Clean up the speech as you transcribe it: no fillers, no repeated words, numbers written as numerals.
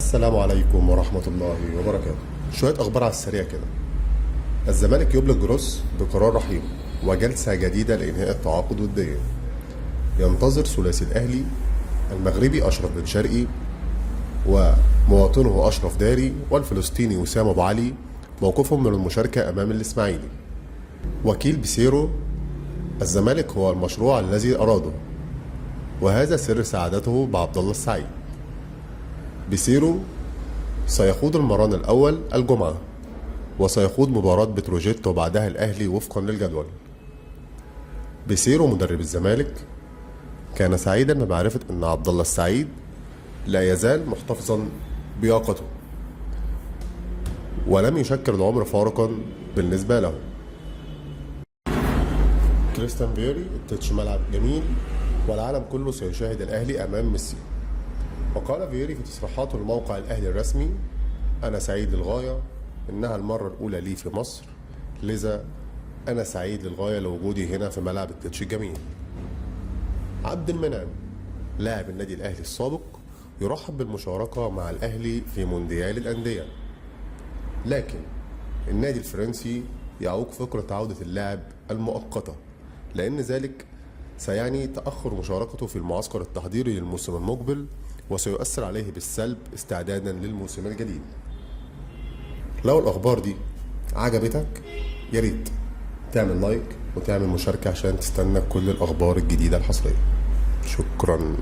السلام عليكم ورحمة الله وبركاته. شوية أخبار على السريع كده. الزمالك يبلغ جروس بقرار رحيل وجلسة جديدة لإنهاء التعاقد وديا. ينتظر ثلاثي الأهلي المغربي أشرف بن شرقي ومواطنه أشرف داري والفلسطيني وسام أبو علي موقفهم من المشاركة أمام الإسماعيلي. وكيل بيسيرو: الزمالك هو المشروع الذي أراده، وهذا سر سعادته بعبد الله السعيد. بيسيرو سيخوض المران الأول الجمعة، وسيخوض مباراة بتروجيت وبعدها الأهلي وفقا للجدول. بيسيرو مدرب الزمالك كان سعيدا بمعرفة أن عبد الله السعيد لا يزال محتفظا بياقته، ولم يشكل العمر فارقا بالنسبة له. كريستيان فيري: التتش ملعب جميل والعالم كله سيشاهد الأهلي أمام ميسي. وقال فيري في تصريحاته لموقع الأهلي الرسمي: أنا سعيد للغاية، إنها المرة الأولى لي في مصر، لذا أنا سعيد للغاية لوجودي هنا في ملعب التتش الجميل. عبد المنعم لاعب النادي الأهلي السابق يرحب بالمشاركة مع الأهلي في مونديال الأندية، لكن النادي الفرنسي يعوق فكرة عودة اللاعب المؤقتة، لأن ذلك سيعني تأخر مشاركته في المعسكر التحضيري للموسم المقبل، وسيؤثر عليه بالسلب استعدادا للموسم الجديد. لو الأخبار دي عجبتك ياريت تعمل لايك وتعمل مشاركة عشان تستنى كل الأخبار الجديدة الحصرية. شكرا.